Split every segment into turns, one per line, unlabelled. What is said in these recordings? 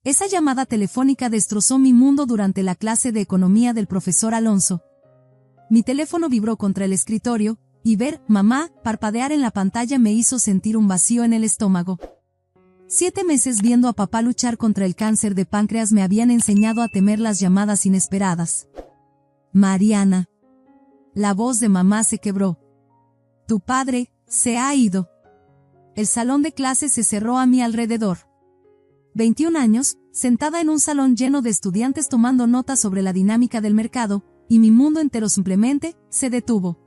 Esa llamada telefónica destrozó mi mundo durante la clase de economía del profesor Alonso. Mi teléfono vibró contra el escritorio, y ver, mamá, parpadear en la pantalla me hizo sentir un vacío en el estómago. 7 meses viendo a papá luchar contra el cáncer de páncreas me habían enseñado a temer las llamadas inesperadas. Mariana. La voz de mamá se quebró. Tu padre se ha ido. El salón de clases se cerró a mi alrededor. 21 años, sentada en un salón lleno de estudiantes tomando notas sobre la dinámica del mercado, y mi mundo entero simplemente se detuvo.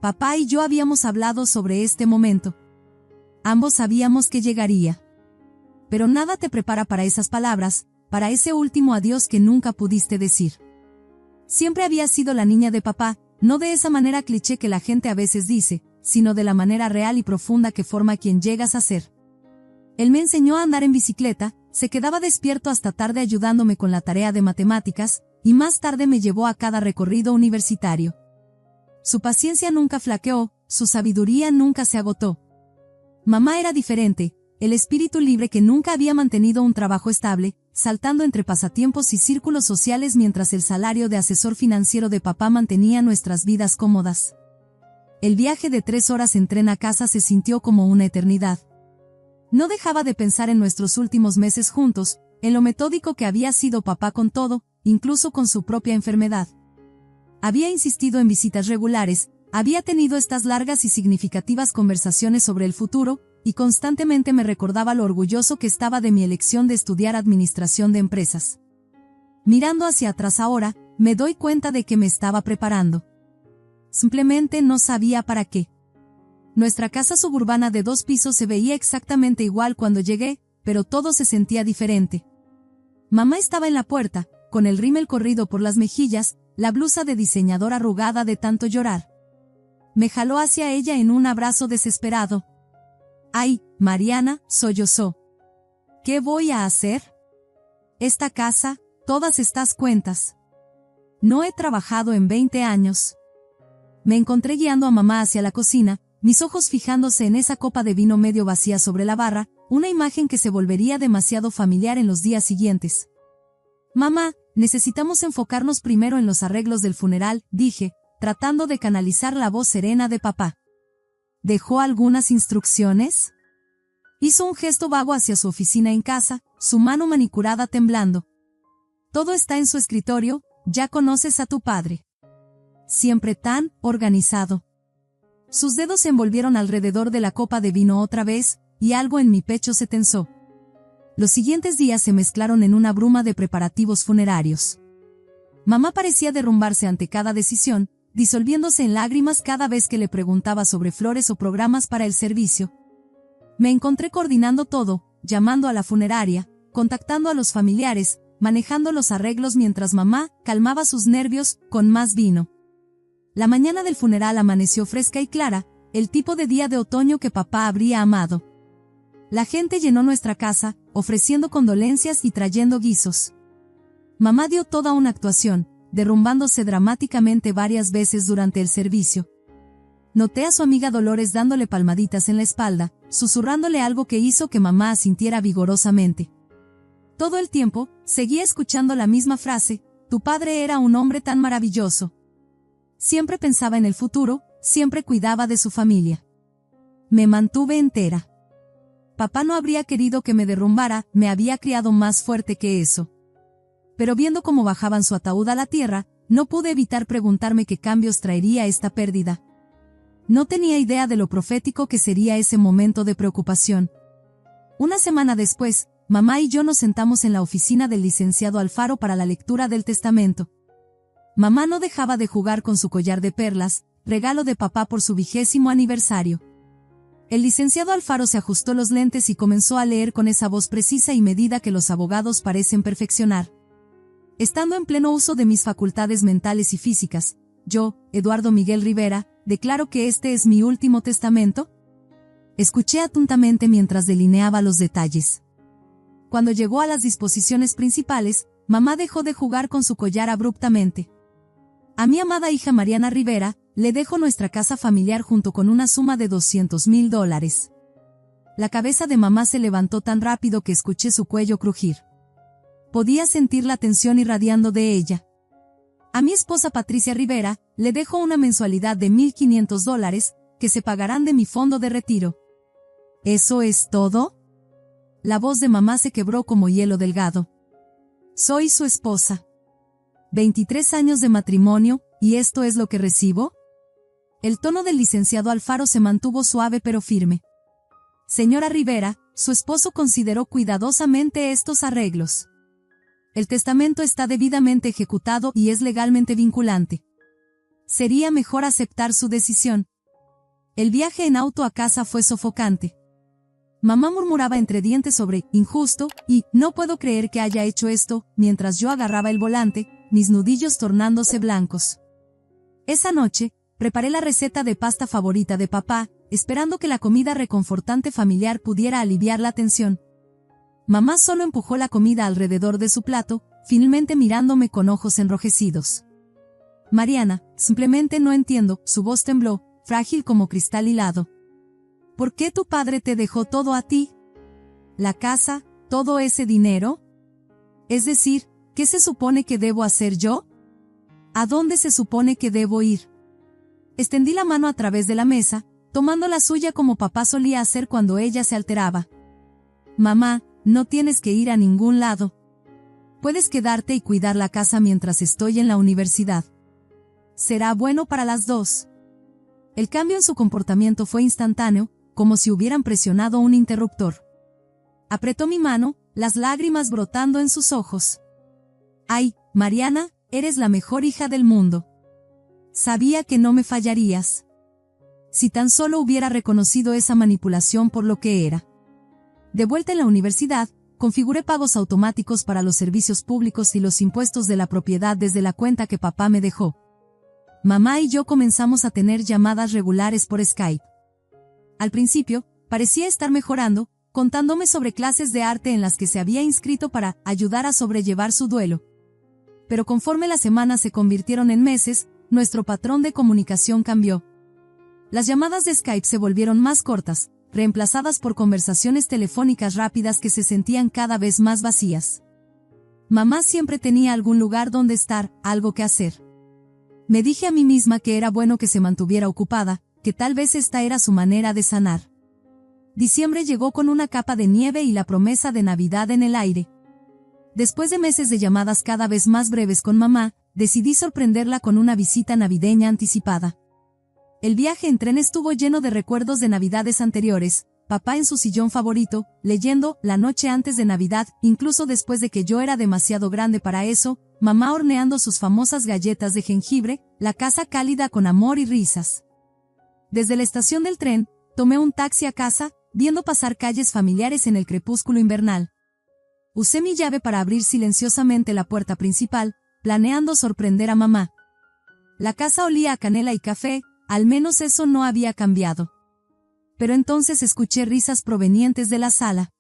Papá y yo habíamos hablado sobre este momento. Ambos sabíamos que llegaría. Pero nada te prepara para esas palabras, para ese último adiós que nunca pudiste decir. Siempre había sido la niña de papá, no de esa manera cliché que la gente a veces dice, sino de la manera real y profunda que forma quien llegas a ser. Él me enseñó a andar en bicicleta, se quedaba despierto hasta tarde ayudándome con la tarea de matemáticas, y más tarde me llevó a cada recorrido universitario. Su paciencia nunca flaqueó, su sabiduría nunca se agotó. Mamá era diferente, el espíritu libre que nunca había mantenido un trabajo estable, saltando entre pasatiempos y círculos sociales mientras el salario de asesor financiero de papá mantenía nuestras vidas cómodas. El viaje de 3 horas en tren a casa se sintió como una eternidad. No dejaba de pensar en nuestros últimos meses juntos, en lo metódico que había sido papá con todo, incluso con su propia enfermedad. Había insistido en visitas regulares, había tenido estas largas y significativas conversaciones sobre el futuro, y constantemente me recordaba lo orgulloso que estaba de mi elección de estudiar administración de empresas. Mirando hacia atrás ahora, me doy cuenta de que me estaba preparando. Simplemente no sabía para qué. Nuestra casa suburbana de 2 pisos se veía exactamente igual cuando llegué, pero todo se sentía diferente. Mamá estaba en la puerta, con el rímel corrido por las mejillas, la blusa de diseñador arrugada de tanto llorar. Me jaló hacia ella en un abrazo desesperado. «Ay, Mariana», sollozó. «¿Qué voy a hacer? Esta casa, todas estas cuentas. No he trabajado en 20 años». Me encontré guiando a mamá hacia la cocina, mis ojos fijándose en esa copa de vino medio vacía sobre la barra, una imagen que se volvería demasiado familiar en los días siguientes. «Mamá, necesitamos enfocarnos primero en los arreglos del funeral», dije, tratando de canalizar la voz serena de papá. ¿Dejó algunas instrucciones? Hizo un gesto vago hacia su oficina en casa, su mano manicurada temblando. Todo está en su escritorio, ya conoces a tu padre. Siempre tan organizado. Sus dedos se envolvieron alrededor de la copa de vino otra vez, y algo en mi pecho se tensó. Los siguientes días se mezclaron en una bruma de preparativos funerarios. Mamá parecía derrumbarse ante cada decisión, disolviéndose en lágrimas cada vez que le preguntaba sobre flores o programas para el servicio. Me encontré coordinando todo, llamando a la funeraria, contactando a los familiares, manejando los arreglos mientras mamá calmaba sus nervios con más vino. La mañana del funeral amaneció fresca y clara, el tipo de día de otoño que papá habría amado. La gente llenó nuestra casa, ofreciendo condolencias y trayendo guisos. Mamá dio toda una actuación, derrumbándose dramáticamente varias veces durante el servicio. Noté a su amiga Dolores dándole palmaditas en la espalda, susurrándole algo que hizo que mamá asintiera vigorosamente. Todo el tiempo, seguía escuchando la misma frase: tu padre era un hombre tan maravilloso. Siempre pensaba en el futuro, siempre cuidaba de su familia. Me mantuve entera. Papá no habría querido que me derrumbara, me había criado más fuerte que eso. Pero viendo cómo bajaban su ataúd a la tierra, no pude evitar preguntarme qué cambios traería esta pérdida. No tenía idea de lo profético que sería ese momento de preocupación. Una semana después, mamá y yo nos sentamos en la oficina del licenciado Alfaro para la lectura del testamento. Mamá no dejaba de jugar con su collar de perlas, regalo de papá por su 20º aniversario. El licenciado Alfaro se ajustó los lentes y comenzó a leer con esa voz precisa y medida que los abogados parecen perfeccionar. Estando en pleno uso de mis facultades mentales y físicas, yo, Eduardo Miguel Rivera, declaro que este es mi último testamento. Escuché atentamente mientras delineaba los detalles. Cuando llegó a las disposiciones principales, mamá dejó de jugar con su collar abruptamente. A mi amada hija Mariana Rivera, le dejo nuestra casa familiar junto con una suma de $200,000. La cabeza de mamá se levantó tan rápido que escuché su cuello crujir. Podía sentir la tensión irradiando de ella. A mi esposa Patricia Rivera, le dejo una mensualidad de $1,500 que se pagarán de mi fondo de retiro. ¿Eso es todo? La voz de mamá se quebró como hielo delgado. Soy su esposa. 23 años de matrimonio, ¿y esto es lo que recibo? El tono del licenciado Alfaro se mantuvo suave pero firme. Señora Rivera, su esposo consideró cuidadosamente estos arreglos. El testamento está debidamente ejecutado y es legalmente vinculante. Sería mejor aceptar su decisión. El viaje en auto a casa fue sofocante. Mamá murmuraba entre dientes sobre injusto y no puedo creer que haya hecho esto, mientras yo agarraba el volante, mis nudillos tornándose blancos. Esa noche, preparé la receta de pasta favorita de papá, esperando que la comida reconfortante familiar pudiera aliviar la tensión. Mamá solo empujó la comida alrededor de su plato, finalmente mirándome con ojos enrojecidos. Mariana, simplemente no entiendo, su voz tembló, frágil como cristal hilado. ¿Por qué tu padre te dejó todo a ti? ¿La casa, todo ese dinero? Es decir, ¿qué se supone que debo hacer yo? ¿A dónde se supone que debo ir? Extendí la mano a través de la mesa, tomando la suya como papá solía hacer cuando ella se alteraba. Mamá, no tienes que ir a ningún lado. Puedes quedarte y cuidar la casa mientras estoy en la universidad. Será bueno para las dos. El cambio en su comportamiento fue instantáneo, como si hubieran presionado un interruptor. Apretó mi mano, las lágrimas brotando en sus ojos. Ay, Mariana, eres la mejor hija del mundo. Sabía que no me fallarías. Si tan solo hubiera reconocido esa manipulación por lo que era. De vuelta en la universidad, configuré pagos automáticos para los servicios públicos y los impuestos de la propiedad desde la cuenta que papá me dejó. Mamá y yo comenzamos a tener llamadas regulares por Skype. Al principio, parecía estar mejorando, contándome sobre clases de arte en las que se había inscrito para ayudar a sobrellevar su duelo. Pero conforme las semanas se convirtieron en meses, nuestro patrón de comunicación cambió. Las llamadas de Skype se volvieron más cortas, reemplazadas por conversaciones telefónicas rápidas que se sentían cada vez más vacías. Mamá siempre tenía algún lugar donde estar, algo que hacer. Me dije a mí misma que era bueno que se mantuviera ocupada, que tal vez esta era su manera de sanar. Diciembre llegó con una capa de nieve y la promesa de Navidad en el aire. Después de meses de llamadas cada vez más breves con mamá, decidí sorprenderla con una visita navideña anticipada. El viaje en tren estuvo lleno de recuerdos de Navidades anteriores, papá en su sillón favorito, leyendo La noche antes de Navidad, incluso después de que yo era demasiado grande para eso, mamá horneando sus famosas galletas de jengibre, la casa cálida con amor y risas. Desde la estación del tren, tomé un taxi a casa, viendo pasar calles familiares en el crepúsculo invernal. Usé mi llave para abrir silenciosamente la puerta principal, planeando sorprender a mamá. La casa olía a canela y café, al menos eso no había cambiado. Pero entonces escuché risas provenientes de la sala.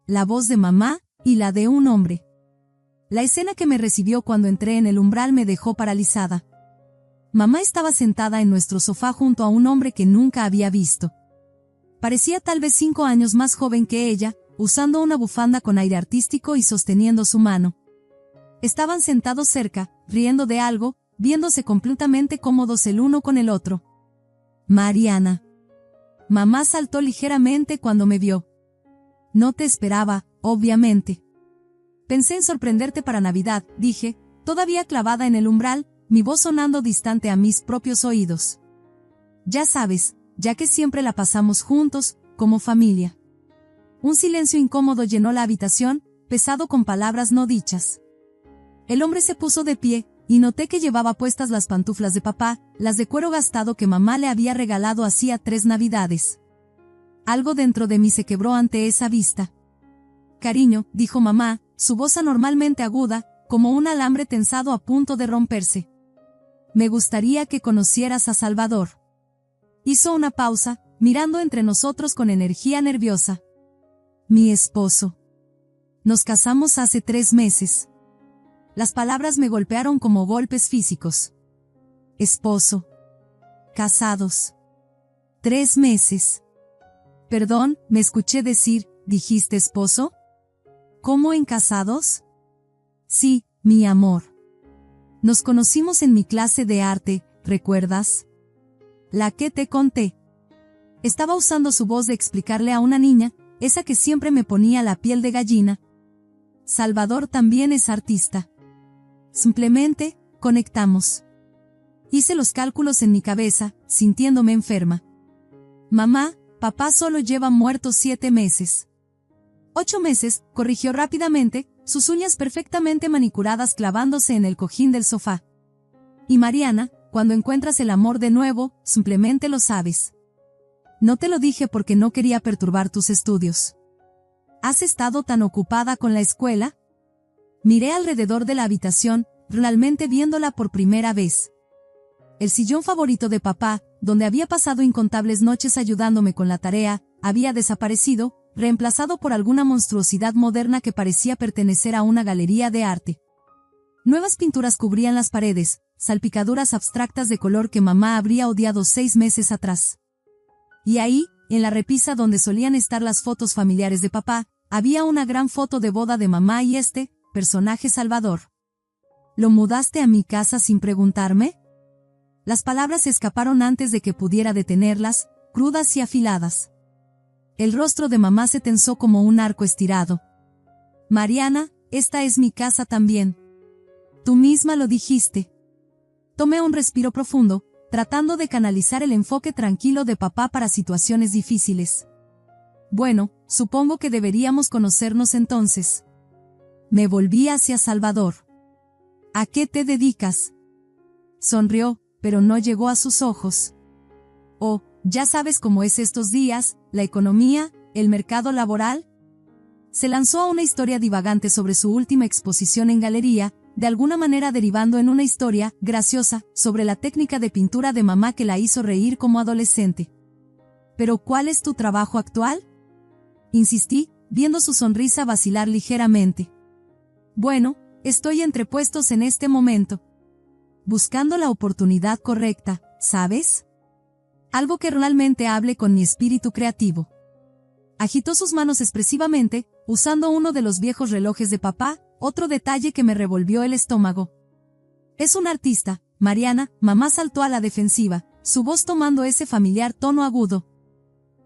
La voz de mamá, y la de un hombre. La escena que me recibió cuando entré en el umbral me dejó paralizada. Mamá estaba sentada en nuestro sofá junto a un hombre que nunca había visto. Parecía tal vez 5 años más joven que ella, usando una bufanda con aire artístico y sosteniendo su mano. Estaban sentados cerca, riendo de algo, viéndose completamente cómodos el uno con el otro. Mariana. Mamá saltó ligeramente cuando me vio. No te esperaba, obviamente. Pensé en sorprenderte para Navidad, dije, todavía clavada en el umbral, mi voz sonando distante a mis propios oídos. Ya sabes, ya que siempre la pasamos juntos, como familia. Un silencio incómodo llenó la habitación, pesado con palabras no dichas. El hombre se puso de pie, y noté que llevaba puestas las pantuflas de papá, las de cuero gastado que mamá le había regalado hacía 3 Navidades. Algo dentro de mí se quebró ante esa vista. Cariño, dijo mamá, su voz anormalmente aguda, como un alambre tensado a punto de romperse. Me gustaría que conocieras a Salvador. Hizo una pausa, mirando entre nosotros con energía nerviosa. Mi esposo. Nos casamos hace 3 meses. Las palabras me golpearon como golpes físicos. Esposo. Casados. 3 meses. Perdón, me escuché decir, ¿dijiste esposo? ¿Cómo en casados? Sí, mi amor. Nos conocimos en mi clase de arte, ¿recuerdas? La que te conté. Estaba usando su voz de explicarle a una niña, esa que siempre me ponía la piel de gallina. Salvador también es artista. Simplemente, conectamos. Hice los cálculos en mi cabeza, sintiéndome enferma. Mamá, papá solo lleva muertos 7 meses. 8 meses, corrigió rápidamente, sus uñas perfectamente manicuradas clavándose en el cojín del sofá. Y Mariana, cuando encuentras el amor de nuevo, simplemente lo sabes. No te lo dije porque no quería perturbar tus estudios. ¿Has estado tan ocupada con la escuela? Miré alrededor de la habitación, realmente viéndola por primera vez. El sillón favorito de papá, donde había pasado incontables noches ayudándome con la tarea, había desaparecido, reemplazado por alguna monstruosidad moderna que parecía pertenecer a una galería de arte. Nuevas pinturas cubrían las paredes, salpicaduras abstractas de color que mamá habría odiado 6 meses atrás. Y ahí, en la repisa donde solían estar las fotos familiares de papá, había una gran foto de boda de mamá y personaje Salvador. ¿Lo mudaste a mi casa sin preguntarme? Las palabras se escaparon antes de que pudiera detenerlas, crudas y afiladas. El rostro de mamá se tensó como un arco estirado. Mariana, esta es mi casa también. Tú misma lo dijiste. Tomé un respiro profundo, tratando de canalizar el enfoque tranquilo de papá para situaciones difíciles. Bueno, supongo que deberíamos conocernos entonces. Me volví hacia Salvador. ¿A qué te dedicas? Sonrió, pero no llegó a sus ojos. Oh, ya sabes cómo es estos días, la economía, el mercado laboral. Se lanzó a una historia divagante sobre su última exposición en galería, de alguna manera derivando en una historia, graciosa, sobre la técnica de pintura de mamá que la hizo reír como adolescente. ¿Pero cuál es tu trabajo actual? Insistí, viendo su sonrisa vacilar ligeramente. Bueno, estoy entre puestos en este momento. Buscando la oportunidad correcta, ¿sabes? Algo que realmente hable con mi espíritu creativo. Agitó sus manos expresivamente, usando uno de los viejos relojes de papá, otro detalle que me revolvió el estómago. Es un artista, Mariana, mamá saltó a la defensiva, su voz tomando ese familiar tono agudo.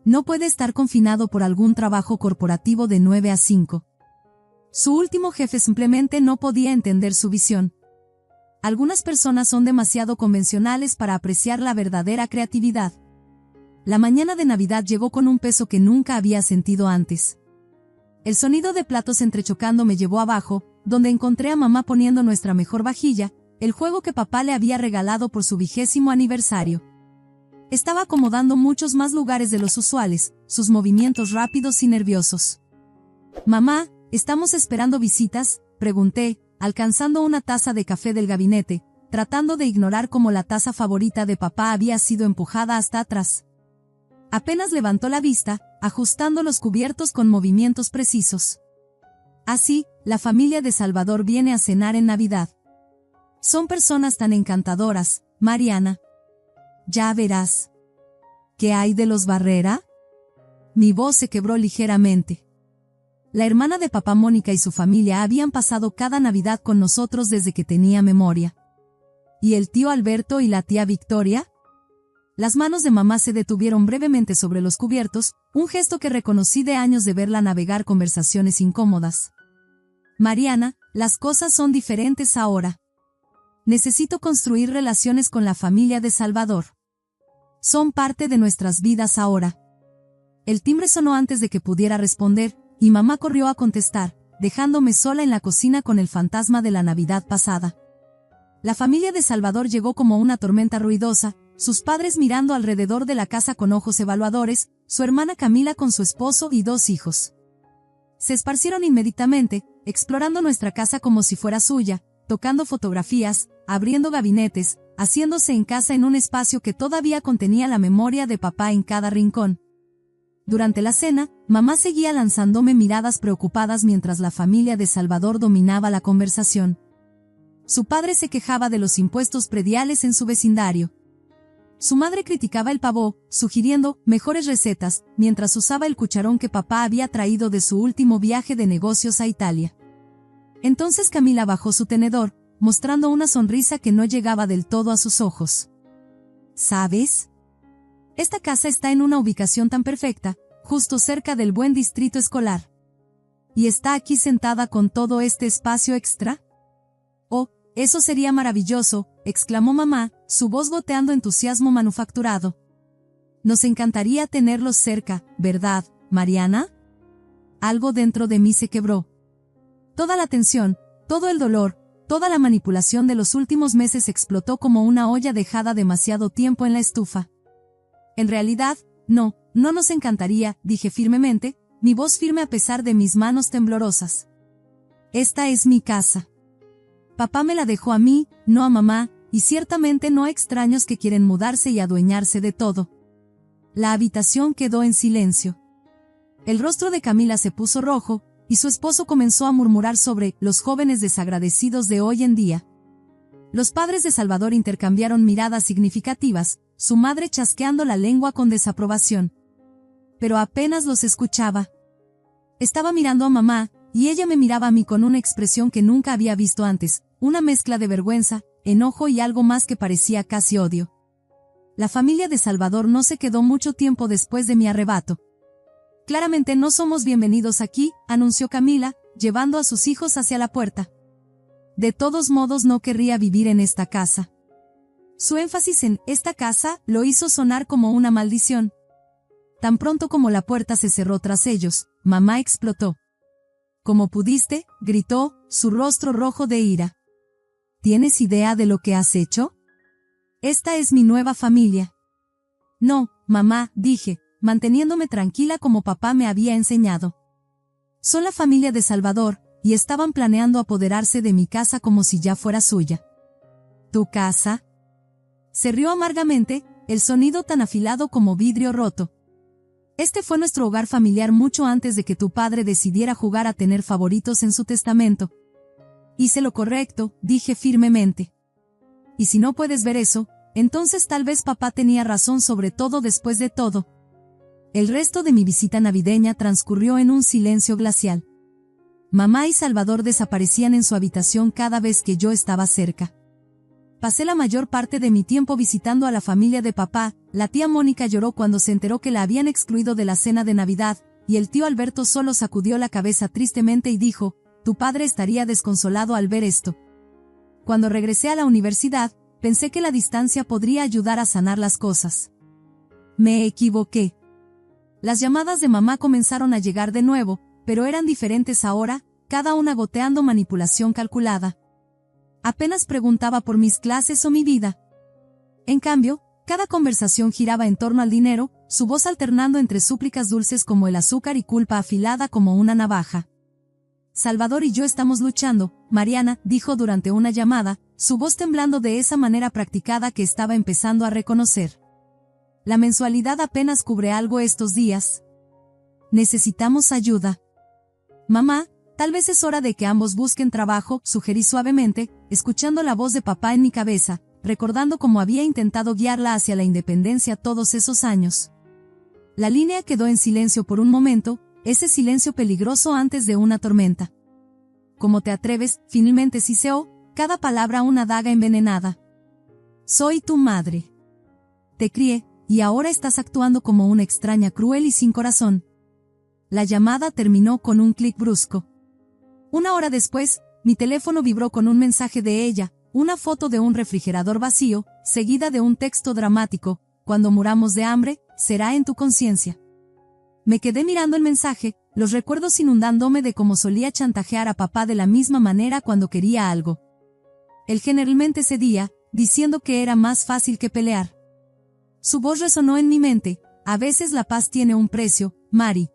No puede estar confinado por algún trabajo corporativo de 9 a 5. Su último jefe simplemente no podía entender su visión. Algunas personas son demasiado convencionales para apreciar la verdadera creatividad. La mañana de Navidad llegó con un peso que nunca había sentido antes. El sonido de platos entrechocando me llevó abajo, donde encontré a mamá poniendo nuestra mejor vajilla, el juego que papá le había regalado por su 20º aniversario. Estaba acomodando muchos más lugares de los usuales, sus movimientos rápidos y nerviosos. «Mamá, ¿estamos esperando visitas?», pregunté, alcanzando una taza de café del gabinete, tratando de ignorar cómo la taza favorita de papá había sido empujada hasta atrás. Apenas levantó la vista, ajustando los cubiertos con movimientos precisos. Así, la familia de Salvador viene a cenar en Navidad. Son personas tan encantadoras, Mariana. Ya verás. ¿Qué hay de los Barrera? Mi voz se quebró ligeramente. La hermana de papá Mónica y su familia habían pasado cada Navidad con nosotros desde que tenía memoria. ¿Y el tío Alberto y la tía Victoria? Las manos de mamá se detuvieron brevemente sobre los cubiertos, un gesto que reconocí de años de verla navegar conversaciones incómodas. Mariana, las cosas son diferentes ahora. Necesito construir relaciones con la familia de Salvador. Son parte de nuestras vidas ahora. El timbre sonó antes de que pudiera responder, y mamá corrió a contestar, dejándome sola en la cocina con el fantasma de la Navidad pasada. La familia de Salvador llegó como una tormenta ruidosa, sus padres mirando alrededor de la casa con ojos evaluadores, su hermana Camila con su esposo y 2 hijos. Se esparcieron inmediatamente, explorando nuestra casa como si fuera suya, tocando fotografías, abriendo gabinetes, haciéndose en casa en un espacio que todavía contenía la memoria de papá en cada rincón. Durante la cena, mamá seguía lanzándome miradas preocupadas mientras la familia de Salvador dominaba la conversación. Su padre se quejaba de los impuestos prediales en su vecindario. Su madre criticaba el pavó, sugiriendo mejores recetas, mientras usaba el cucharón que papá había traído de su último viaje de negocios a Italia. Entonces Camila bajó su tenedor, mostrando una sonrisa que no llegaba del todo a sus ojos. ¿Sabes? Esta casa está en una ubicación tan perfecta, justo cerca del buen distrito escolar. ¿Y está aquí sentada con todo este espacio extra? Oh, eso sería maravilloso, exclamó mamá, su voz goteando entusiasmo manufacturado. Nos encantaría tenerlos cerca, ¿verdad, Mariana? Algo dentro de mí se quebró. Toda la tensión, todo el dolor, toda la manipulación de los últimos meses explotó como una olla dejada demasiado tiempo en la estufa. En realidad, no nos encantaría, dije firmemente, mi voz firme a pesar de mis manos temblorosas. Esta es mi casa. Papá me la dejó a mí, no a mamá, y ciertamente no a extraños que quieren mudarse y adueñarse de todo. La habitación quedó en silencio. El rostro de Camila se puso rojo, y su esposo comenzó a murmurar sobre los jóvenes desagradecidos de hoy en día. Los padres de Salvador intercambiaron miradas significativas, su madre chasqueando la lengua con desaprobación. Pero apenas los escuchaba. Estaba mirando a mamá, y ella me miraba a mí con una expresión que nunca había visto antes, una mezcla de vergüenza, enojo y algo más que parecía casi odio. La familia de Salvador no se quedó mucho tiempo después de mi arrebato. Claramente no somos bienvenidos aquí, anunció Camila, llevando a sus hijos hacia la puerta. De todos modos no querría vivir en esta casa. Su énfasis en esta casa lo hizo sonar como una maldición. Tan pronto como la puerta se cerró tras ellos, mamá explotó. ¿Cómo pudiste?, gritó, su rostro rojo de ira. ¿Tienes idea de lo que has hecho? Esta es mi nueva familia. No, mamá, dije, manteniéndome tranquila como papá me había enseñado. Son la familia de Salvador, y estaban planeando apoderarse de mi casa como si ya fuera suya. ¿Tu casa? Se rió amargamente, el sonido tan afilado como vidrio roto. Este fue nuestro hogar familiar mucho antes de que tu padre decidiera jugar a tener favoritos en su testamento. Hice lo correcto, dije firmemente. Y si no puedes ver eso, entonces tal vez papá tenía razón sobre todo después de todo. El resto de mi visita navideña transcurrió en un silencio glacial. Mamá y Salvador desaparecían en su habitación cada vez que yo estaba cerca. Pasé la mayor parte de mi tiempo visitando a la familia de papá. La tía Mónica lloró cuando se enteró que la habían excluido de la cena de Navidad, y el tío Alberto solo sacudió la cabeza tristemente y dijo, tu padre estaría desconsolado al ver esto. Cuando regresé a la universidad, pensé que la distancia podría ayudar a sanar las cosas. Me equivoqué. Las llamadas de mamá comenzaron a llegar de nuevo, pero eran diferentes ahora, cada una goteando manipulación calculada. Apenas preguntaba por mis clases o mi vida. En cambio, cada conversación giraba en torno al dinero, su voz alternando entre súplicas dulces como el azúcar y culpa afilada como una navaja. Salvador y yo estamos luchando, Mariana, dijo durante una llamada, su voz temblando de esa manera practicada que estaba empezando a reconocer. La mensualidad apenas cubre algo estos días. Necesitamos ayuda. Mamá, tal vez es hora de que ambos busquen trabajo, sugerí suavemente, escuchando la voz de papá en mi cabeza, recordando cómo había intentado guiarla hacia la independencia todos esos años. La línea quedó en silencio por un momento, ese silencio peligroso antes de una tormenta. ¿Cómo te atreves?, finalmente siseó, cada palabra una daga envenenada. Soy tu madre. Te crié, y ahora estás actuando como una extraña cruel y sin corazón. La llamada terminó con un clic brusco. Una hora después, mi teléfono vibró con un mensaje de ella, una foto de un refrigerador vacío, seguida de un texto dramático, cuando muramos de hambre, será en tu conciencia. Me quedé mirando el mensaje, los recuerdos inundándome de cómo solía chantajear a papá de la misma manera cuando quería algo. Él generalmente cedía, diciendo que era más fácil que pelear. Su voz resonó en mi mente, a veces la paz tiene un precio, Mari.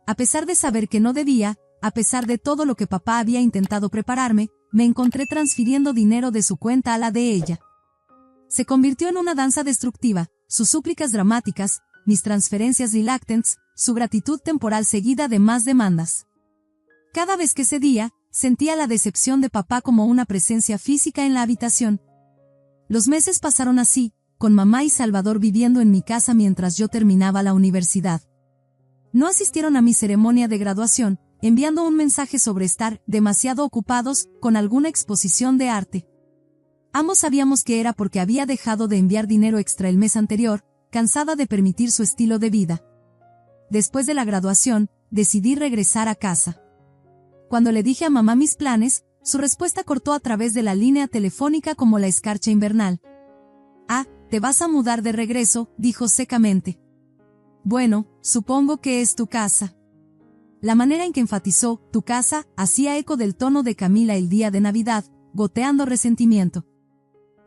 A pesar de saber que no debía, a pesar de todo lo que papá había intentado prepararme, me encontré transfiriendo dinero de su cuenta a la de ella. Se convirtió en una danza destructiva, sus súplicas dramáticas, mis transferencias reluctantes, su gratitud temporal seguida de más demandas. Cada vez que cedía, sentía la decepción de papá como una presencia física en la habitación. Los meses pasaron así, con mamá y Salvador viviendo en mi casa mientras yo terminaba la universidad. No asistieron a mi ceremonia de graduación, enviando un mensaje sobre estar demasiado ocupados con alguna exposición de arte. Ambos sabíamos que era porque había dejado de enviar dinero extra el mes anterior, cansada de permitir su estilo de vida. Después de la graduación, decidí regresar a casa. Cuando le dije a mamá mis planes, su respuesta cortó a través de la línea telefónica como la escarcha invernal. «Ah, te vas a mudar de regreso», dijo secamente. «Bueno, supongo que es tu casa». La manera en que enfatizó «tu casa» hacía eco del tono de Camila el día de Navidad, goteando resentimiento.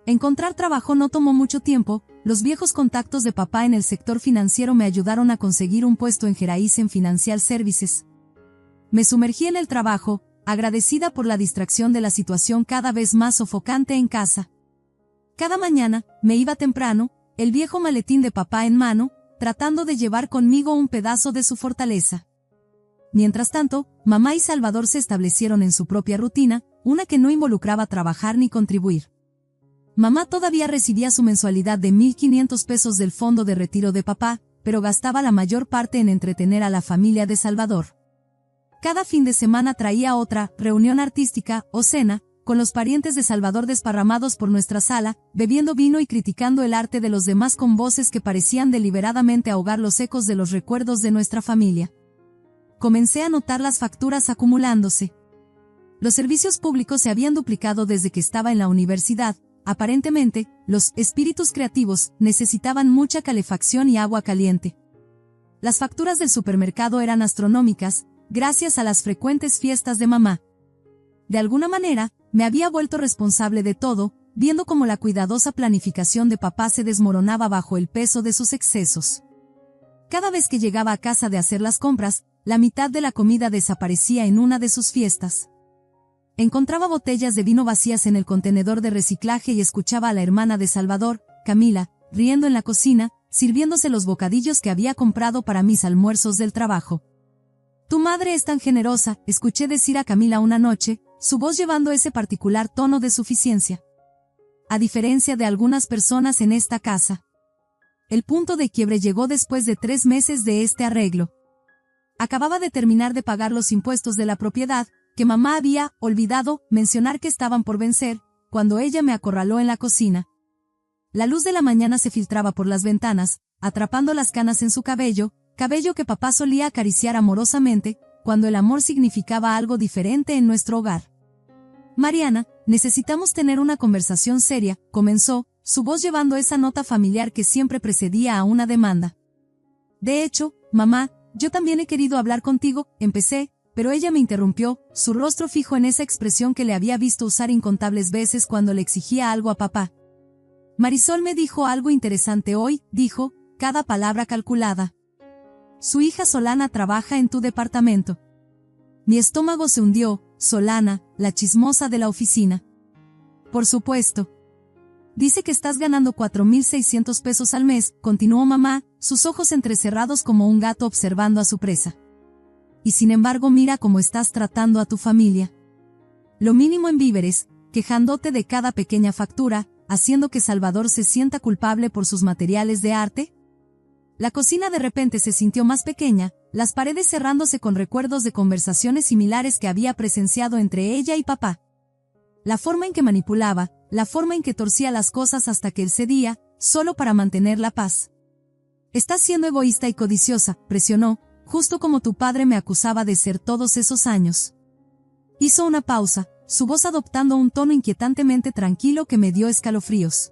Encontrar trabajo no tomó mucho tiempo, los viejos contactos de papá en el sector financiero me ayudaron a conseguir un puesto en Geraizen Financial Services. Me sumergí en el trabajo, agradecida por la distracción de la situación cada vez más sofocante en casa. Cada mañana, me iba temprano, el viejo maletín de papá en mano, tratando de llevar conmigo un pedazo de su fortaleza. Mientras tanto, mamá y Salvador se establecieron en su propia rutina, una que no involucraba trabajar ni contribuir. Mamá todavía recibía su mensualidad de 1,500 pesos del fondo de retiro de papá, pero gastaba la mayor parte en entretener a la familia de Salvador. Cada fin de semana traía otra reunión artística o cena, con los parientes de Salvador desparramados por nuestra sala, bebiendo vino y criticando el arte de los demás con voces que parecían deliberadamente ahogar los ecos de los recuerdos de nuestra familia. Comencé a notar las facturas acumulándose. Los servicios públicos se habían duplicado desde que estaba en la universidad. Aparentemente, los espíritus creativos necesitaban mucha calefacción y agua caliente. Las facturas del supermercado eran astronómicas, gracias a las frecuentes fiestas de mamá. De alguna manera, me había vuelto responsable de todo, viendo cómo la cuidadosa planificación de papá se desmoronaba bajo el peso de sus excesos. Cada vez que llegaba a casa de hacer las compras, la mitad de la comida desaparecía en una de sus fiestas. Encontraba botellas de vino vacías en el contenedor de reciclaje y escuchaba a la hermana de Salvador, Camila, riendo en la cocina, sirviéndose los bocadillos que había comprado para mis almuerzos del trabajo. «Tu madre es tan generosa», escuché decir a Camila una noche, su voz llevando ese particular tono de suficiencia. A diferencia de algunas personas en esta casa. El punto de quiebre llegó después de 3 meses de este arreglo. Acababa de terminar de pagar los impuestos de la propiedad, que mamá había olvidado mencionar que estaban por vencer, cuando ella me acorraló en la cocina. La luz de la mañana se filtraba por las ventanas, atrapando las canas en su cabello que papá solía acariciar amorosamente, cuando el amor significaba algo diferente en nuestro hogar. «Mariana, necesitamos tener una conversación seria», comenzó, su voz llevando esa nota familiar que siempre precedía a una demanda. «De hecho, mamá, yo también he querido hablar contigo», empecé, pero ella me interrumpió, su rostro fijo en esa expresión que le había visto usar incontables veces cuando le exigía algo a papá. «Marisol me dijo algo interesante hoy», dijo, cada palabra calculada. «Su hija Solana trabaja en tu departamento». Mi estómago se hundió. Solana, la chismosa de la oficina. «Por supuesto. Dice que estás ganando 4,600 pesos al mes», continuó mamá, sus ojos entrecerrados como un gato observando a su presa. «Y sin embargo mira cómo estás tratando a tu familia. Lo mínimo en víveres, quejándote de cada pequeña factura, haciendo que Salvador se sienta culpable por sus materiales de arte». La cocina de repente se sintió más pequeña, las paredes cerrándose con recuerdos de conversaciones similares que había presenciado entre ella y papá. La forma en que manipulaba, la forma en que torcía las cosas hasta que él cedía, solo para mantener la paz. «Estás siendo egoísta y codiciosa», presionó, «justo como tu padre me acusaba de ser todos esos años». Hizo una pausa, su voz adoptando un tono inquietantemente tranquilo que me dio escalofríos.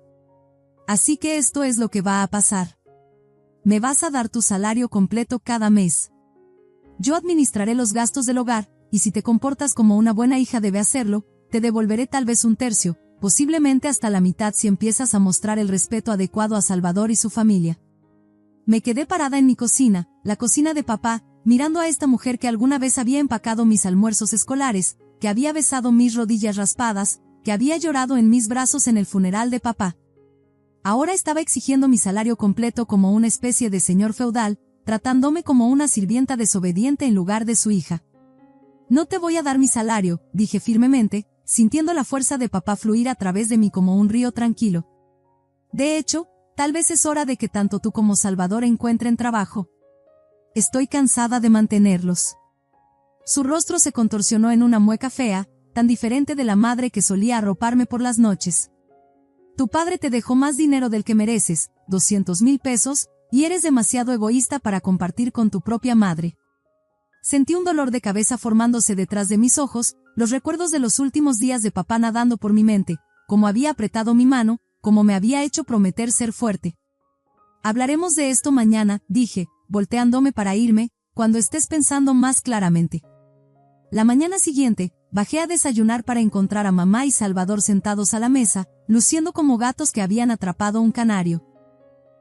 «Así que esto es lo que va a pasar. Me vas a dar tu salario completo cada mes. Yo administraré los gastos del hogar, y si te comportas como una buena hija debe hacerlo, te devolveré tal vez 1/3, posiblemente hasta la mitad si empiezas a mostrar el respeto adecuado a Salvador y su familia». Me quedé parada en mi cocina, la cocina de papá, mirando a esta mujer que alguna vez había empacado mis almuerzos escolares, que había besado mis rodillas raspadas, que había llorado en mis brazos en el funeral de papá. Ahora estaba exigiendo mi salario completo como una especie de señor feudal, tratándome como una sirvienta desobediente en lugar de su hija. «No te voy a dar mi salario», dije firmemente, sintiendo la fuerza de papá fluir a través de mí como un río tranquilo. «De hecho, tal vez es hora de que tanto tú como Salvador encuentren trabajo. Estoy cansada de mantenerlos». Su rostro se contorsionó en una mueca fea, tan diferente de la madre que solía arroparme por las noches. Tu padre te dejó más dinero del que mereces, 200,000 pesos, y eres demasiado egoísta para compartir con tu propia madre. Sentí un dolor de cabeza formándose detrás de mis ojos, los recuerdos de los últimos días de papá nadando por mi mente, cómo había apretado mi mano, cómo me había hecho prometer ser fuerte. Hablaremos de esto mañana, dije, volteándome para irme, cuando estés pensando más claramente. La mañana siguiente, bajé a desayunar para encontrar a mamá y Salvador sentados a la mesa, luciendo como gatos que habían atrapado un canario.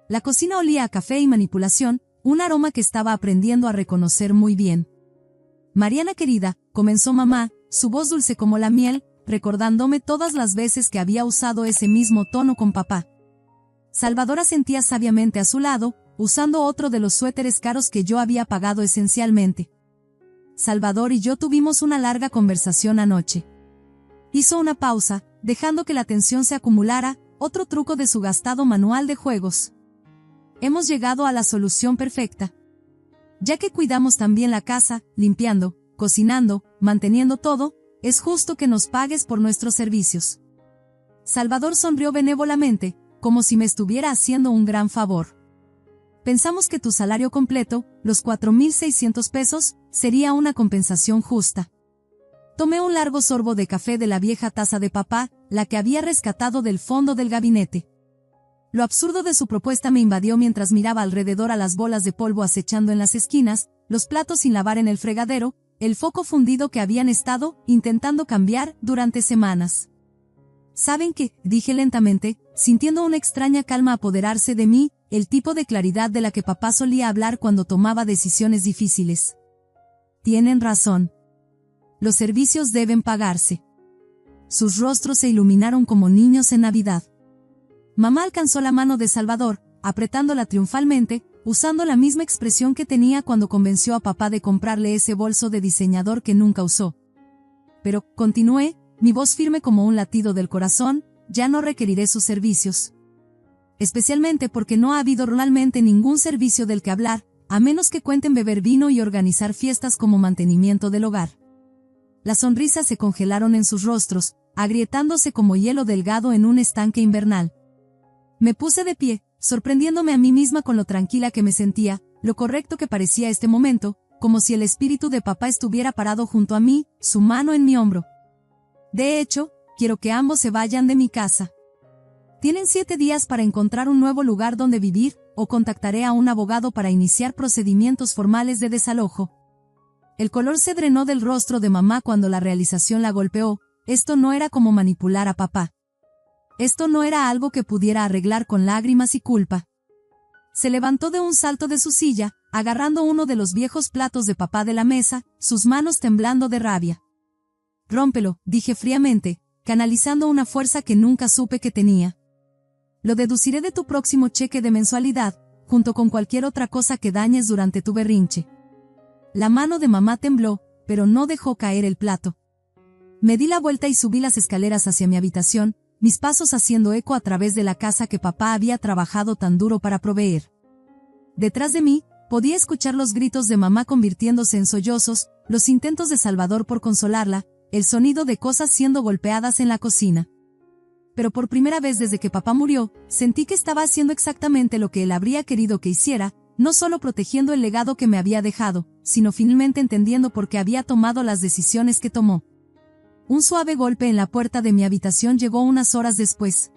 La cocina olía a café y manipulación, un aroma que estaba aprendiendo a reconocer muy bien. Mariana querida, comenzó mamá, su voz dulce como la miel, recordándome todas las veces que había usado ese mismo tono con papá. Salvador asentía sabiamente a su lado, usando otro de los suéteres caros que yo había pagado esencialmente. Salvador y yo tuvimos una larga conversación anoche. Hizo una pausa, dejando que la tensión se acumulara, otro truco de su gastado manual de juegos. Hemos llegado a la solución perfecta. Ya que cuidamos también la casa, limpiando, cocinando, manteniendo todo, es justo que nos pagues por nuestros servicios. Salvador sonrió benévolamente, como si me estuviera haciendo un gran favor. Pensamos que tu salario completo, los 4,600 pesos, sería una compensación justa. Tomé un largo sorbo de café de la vieja taza de papá, la que había rescatado del fondo del gabinete. Lo absurdo de su propuesta me invadió mientras miraba alrededor a las bolas de polvo acechando en las esquinas, los platos sin lavar en el fregadero, el foco fundido que habían estado intentando cambiar durante semanas. ¿Saben qué?, dije lentamente, sintiendo una extraña calma apoderarse de mí, el tipo de claridad de la que papá solía hablar cuando tomaba decisiones difíciles. Tienen razón. Los servicios deben pagarse. Sus rostros se iluminaron como niños en Navidad. Mamá alcanzó la mano de Salvador, apretándola triunfalmente, usando la misma expresión que tenía cuando convenció a papá de comprarle ese bolso de diseñador que nunca usó. Pero, continué, mi voz firme como un latido del corazón, ya no requeriré sus servicios. Especialmente porque no ha habido realmente ningún servicio del que hablar, a menos que cuenten beber vino y organizar fiestas como mantenimiento del hogar. Las sonrisas se congelaron en sus rostros, agrietándose como hielo delgado en un estanque invernal. Me puse de pie, sorprendiéndome a mí misma con lo tranquila que me sentía, lo correcto que parecía este momento, como si el espíritu de papá estuviera parado junto a mí, su mano en mi hombro. De hecho, quiero que ambos se vayan de mi casa. Tienen 7 días para encontrar un nuevo lugar donde vivir, o contactaré a un abogado para iniciar procedimientos formales de desalojo. El color se drenó del rostro de mamá cuando la realización la golpeó, esto no era como manipular a papá. Esto no era algo que pudiera arreglar con lágrimas y culpa. Se levantó de un salto de su silla, agarrando uno de los viejos platos de papá de la mesa, sus manos temblando de rabia. Rómpelo, dije fríamente, canalizando una fuerza que nunca supe que tenía. Lo deduciré de tu próximo cheque de mensualidad, junto con cualquier otra cosa que dañes durante tu berrinche. La mano de mamá tembló, pero no dejó caer el plato. Me di la vuelta y subí las escaleras hacia mi habitación, mis pasos haciendo eco a través de la casa que papá había trabajado tan duro para proveer. Detrás de mí, podía escuchar los gritos de mamá convirtiéndose en sollozos, los intentos de Salvador por consolarla, el sonido de cosas siendo golpeadas en la cocina. Pero por primera vez desde que papá murió, sentí que estaba haciendo exactamente lo que él habría querido que hiciera, no solo protegiendo el legado que me había dejado, sino finalmente entendiendo por qué había tomado las decisiones que tomó. Un suave golpe en la puerta de mi habitación llegó unas horas después.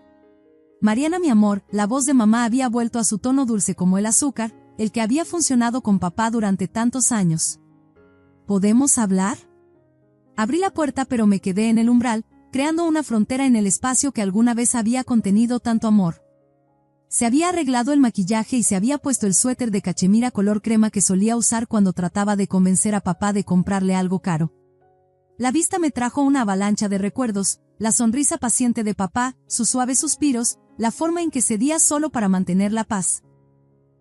Mariana, mi amor, la voz de mamá había vuelto a su tono dulce como el azúcar, el que había funcionado con papá durante tantos años. ¿Podemos hablar? Abrí la puerta pero me quedé en el umbral, creando una frontera en el espacio que alguna vez había contenido tanto amor. Se había arreglado el maquillaje y se había puesto el suéter de cachemira color crema que solía usar cuando trataba de convencer a papá de comprarle algo caro. La vista me trajo una avalancha de recuerdos, la sonrisa paciente de papá, sus suaves suspiros, la forma en que cedía solo para mantener la paz.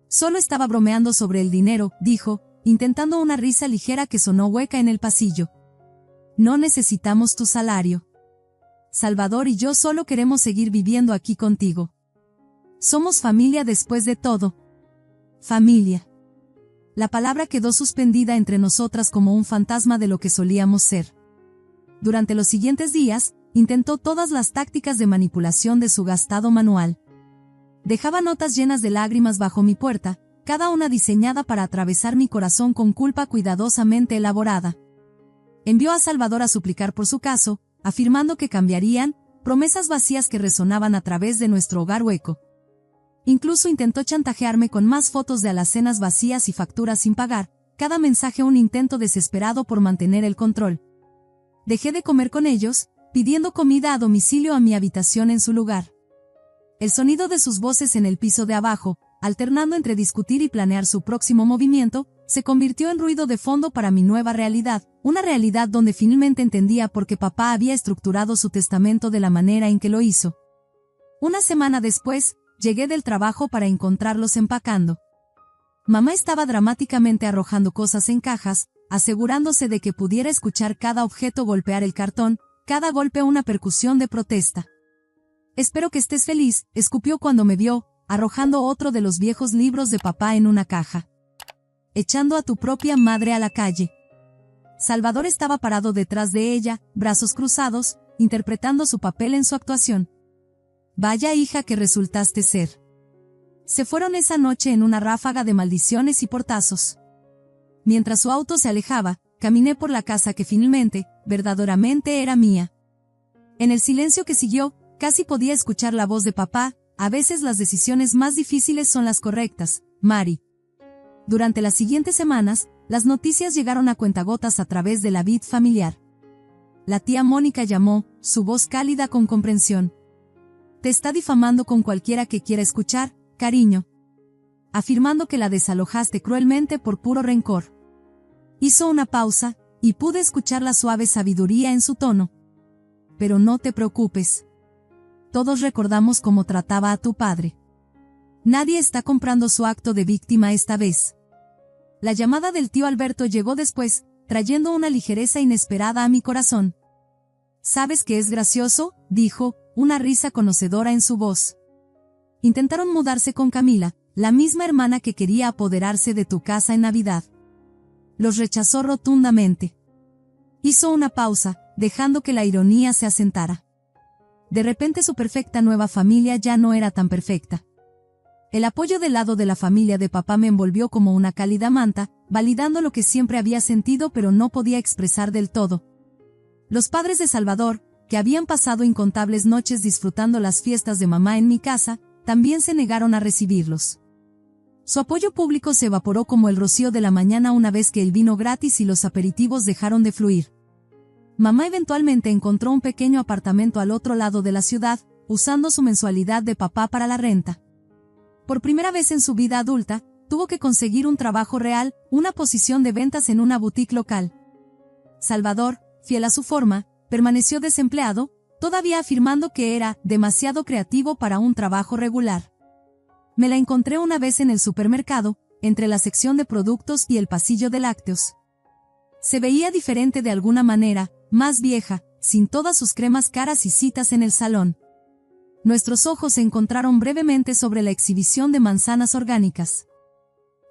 Solo estaba bromeando sobre el dinero, dijo, intentando una risa ligera que sonó hueca en el pasillo. No necesitamos tu salario. Salvador y yo solo queremos seguir viviendo aquí contigo. Somos familia después de todo. Familia. la palabra quedó suspendida entre nosotras como un fantasma de lo que solíamos ser. Durante los siguientes días, intentó todas las tácticas de manipulación de su gastado manual. Dejaba notas llenas de lágrimas bajo mi puerta, cada una diseñada para atravesar mi corazón con culpa cuidadosamente elaborada. Envió a Salvador a suplicar por su caso, afirmando que cambiarían, promesas vacías que resonaban a través de nuestro hogar hueco. Incluso intentó chantajearme con más fotos de alacenas vacías y facturas sin pagar, cada mensaje un intento desesperado por mantener el control. Dejé de comer con ellos, pidiendo comida a domicilio a mi habitación en su lugar. El sonido de sus voces en el piso de abajo, alternando entre discutir y planear su próximo movimiento, se convirtió en ruido de fondo para mi nueva realidad, una realidad donde finalmente entendía por qué papá había estructurado su testamento de la manera en que lo hizo. Una semana después, llegué del trabajo para encontrarlos empacando. Mamá estaba dramáticamente arrojando cosas en cajas, asegurándose de que pudiera escuchar cada objeto golpear el cartón, cada golpe una percusión de protesta. «Espero que estés feliz», escupió cuando me vio, arrojando otro de los viejos libros de papá en una caja. «Echando a tu propia madre a la calle». Salvador estaba parado detrás de ella, brazos cruzados, interpretando su papel en su actuación. «Vaya hija que resultaste ser». Se fueron esa noche en una ráfaga de maldiciones y portazos. Mientras su auto se alejaba, caminé por la casa que finalmente, verdaderamente era mía. En el silencio que siguió, casi podía escuchar la voz de papá: «A veces las decisiones más difíciles son las correctas, Mari». Durante las siguientes semanas, las noticias llegaron a cuentagotas a través de la vid familiar. La tía Mónica llamó, su voz cálida con comprensión. «Te está difamando con cualquiera que quiera escuchar, cariño», afirmando que la desalojaste cruelmente por puro rencor. Hizo una pausa, y pude escuchar la suave sabiduría en su tono. «Pero no te preocupes. Todos recordamos cómo trataba a tu padre. Nadie está comprando su acto de víctima esta vez». La llamada del tío Alberto llegó después, trayendo una ligereza inesperada a mi corazón. «¿Sabes qué es gracioso?», dijo, una risa conocedora en su voz. «Intentaron mudarse con Camila, la misma hermana que quería apoderarse de tu casa en Navidad. Los rechazó rotundamente». Hizo una pausa, dejando que la ironía se asentara. De repente su perfecta nueva familia ya no era tan perfecta. El apoyo del lado de la familia de papá me envolvió como una cálida manta, validando lo que siempre había sentido pero no podía expresar del todo. Los padres de Salvador, que habían pasado incontables noches disfrutando las fiestas de mamá en mi casa, también se negaron a recibirlos. Su apoyo público se evaporó como el rocío de la mañana una vez que el vino gratis y los aperitivos dejaron de fluir. Mamá eventualmente encontró un pequeño apartamento al otro lado de la ciudad, usando su mensualidad de papá para la renta. Por primera vez en su vida adulta, tuvo que conseguir un trabajo real, una posición de ventas en una boutique local. Salvador, fiel a su forma, permaneció desempleado, todavía afirmando que era demasiado creativo para un trabajo regular. Me la encontré una vez en el supermercado, entre la sección de productos y el pasillo de lácteos. Se veía diferente de alguna manera, más vieja, sin todas sus cremas caras y citas en el salón. Nuestros ojos se encontraron brevemente sobre la exhibición de manzanas orgánicas.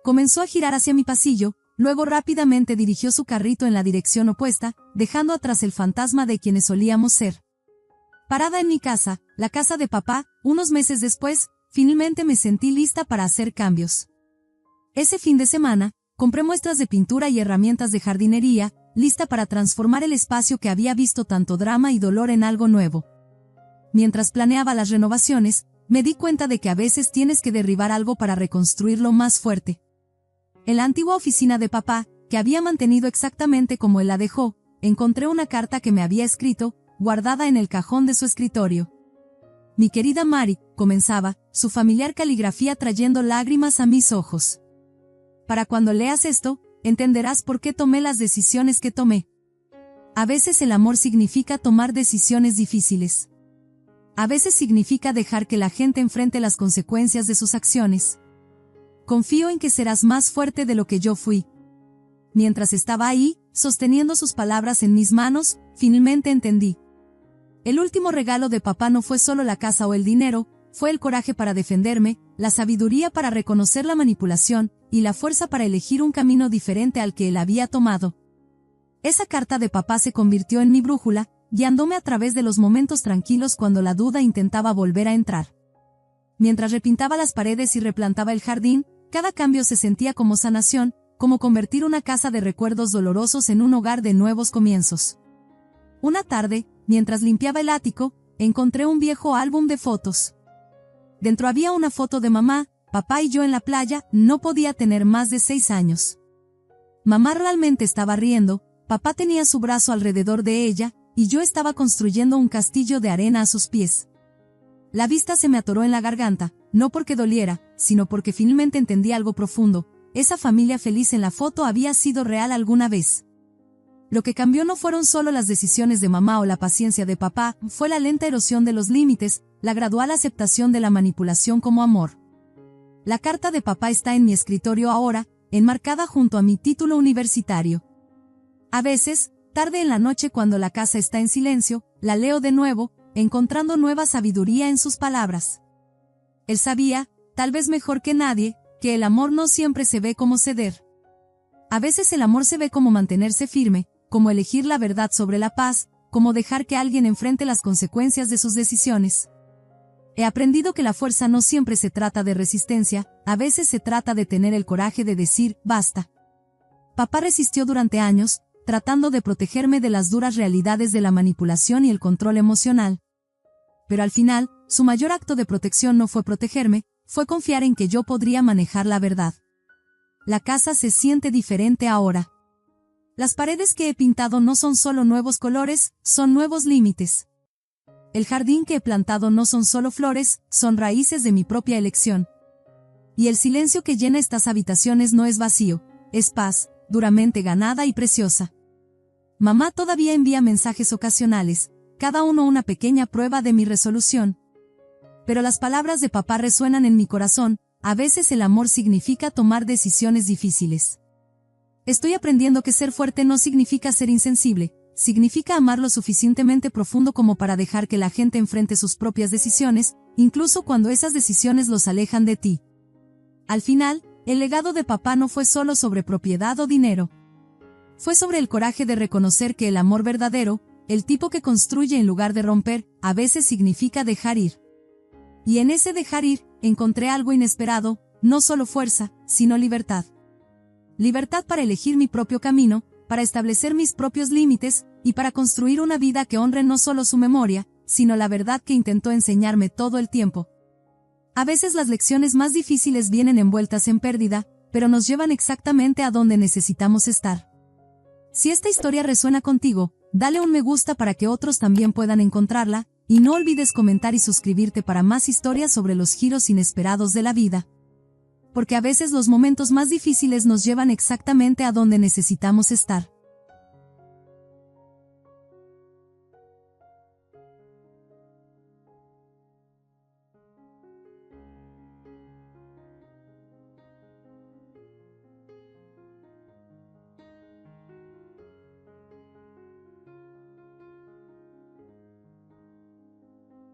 Comenzó a girar hacia mi pasillo, luego rápidamente dirigió su carrito en la dirección opuesta, dejando atrás el fantasma de quienes solíamos ser. Parada en mi casa, la casa de papá, unos meses después, finalmente me sentí lista para hacer cambios. Ese fin de semana, compré muestras de pintura y herramientas de jardinería, lista para transformar el espacio que había visto tanto drama y dolor en algo nuevo. Mientras planeaba las renovaciones, me di cuenta de que a veces tienes que derribar algo para reconstruirlo más fuerte. En la antigua oficina de papá, que había mantenido exactamente como él la dejó, encontré una carta que me había escrito, guardada en el cajón de su escritorio. «Mi querida Mari», comenzaba, su familiar caligrafía trayendo lágrimas a mis ojos. «Para cuando leas esto, entenderás por qué tomé las decisiones que tomé. A veces el amor significa tomar decisiones difíciles. A veces significa dejar que la gente enfrente las consecuencias de sus acciones. Confío en que serás más fuerte de lo que yo fui». Mientras estaba ahí, sosteniendo sus palabras en mis manos, finalmente entendí. El último regalo de papá no fue solo la casa o el dinero, fue el coraje para defenderme, la sabiduría para reconocer la manipulación, y la fuerza para elegir un camino diferente al que él había tomado. Esa carta de papá se convirtió en mi brújula, guiándome a través de los momentos tranquilos cuando la duda intentaba volver a entrar. Mientras repintaba las paredes y replantaba el jardín, cada cambio se sentía como sanación, como convertir una casa de recuerdos dolorosos en un hogar de nuevos comienzos. Una tarde, mientras limpiaba el ático, encontré un viejo álbum de fotos. Dentro había una foto de mamá, papá y yo en la playa. No podía tener más de 6 años. Mamá realmente estaba riendo, papá tenía su brazo alrededor de ella, y yo estaba construyendo un castillo de arena a sus pies. La vista se me atoró en la garganta, no porque doliera, sino porque finalmente entendí algo profundo. Esa familia feliz en la foto había sido real alguna vez. Lo que cambió no fueron solo las decisiones de mamá o la paciencia de papá, fue la lenta erosión de los límites, la gradual aceptación de la manipulación como amor. La carta de papá está en mi escritorio ahora, enmarcada junto a mi título universitario. A veces, tarde en la noche cuando la casa está en silencio, la leo de nuevo, encontrando nueva sabiduría en sus palabras. Él sabía, tal vez mejor que nadie, que el amor no siempre se ve como ceder. A veces el amor se ve como mantenerse firme, como elegir la verdad sobre la paz, como dejar que alguien enfrente las consecuencias de sus decisiones. He aprendido que la fuerza no siempre se trata de resistencia, a veces se trata de tener el coraje de decir, basta. Papá resistió durante años, tratando de protegerme de las duras realidades de la manipulación y el control emocional. Pero al final, su mayor acto de protección no fue protegerme, fue confiar en que yo podría manejar la verdad. La casa se siente diferente ahora. Las paredes que he pintado no son solo nuevos colores, son nuevos límites. El jardín que he plantado no son solo flores, son raíces de mi propia elección. Y el silencio que llena estas habitaciones no es vacío, es paz, duramente ganada y preciosa. Mamá todavía envía mensajes ocasionales, cada uno una pequeña prueba de mi resolución. Pero las palabras de papá resuenan en mi corazón, a veces el amor significa tomar decisiones difíciles. Estoy aprendiendo que ser fuerte no significa ser insensible, significa amar lo suficientemente profundo como para dejar que la gente enfrente sus propias decisiones, incluso cuando esas decisiones los alejan de ti. Al final, el legado de papá no fue solo sobre propiedad o dinero. Fue sobre el coraje de reconocer que el amor verdadero, el tipo que construye en lugar de romper, a veces significa dejar ir. Y en ese dejar ir, encontré algo inesperado, no solo fuerza, sino libertad. Libertad para elegir mi propio camino, para establecer mis propios límites, y para construir una vida que honre no solo su memoria, sino la verdad que intentó enseñarme todo el tiempo. A veces las lecciones más difíciles vienen envueltas en pérdida, pero nos llevan exactamente a donde necesitamos estar. Si esta historia resuena contigo, dale un me gusta para que otros también puedan encontrarla, y no olvides comentar y suscribirte para más historias sobre los giros inesperados de la vida. Porque a veces los momentos más difíciles nos llevan exactamente a donde necesitamos estar.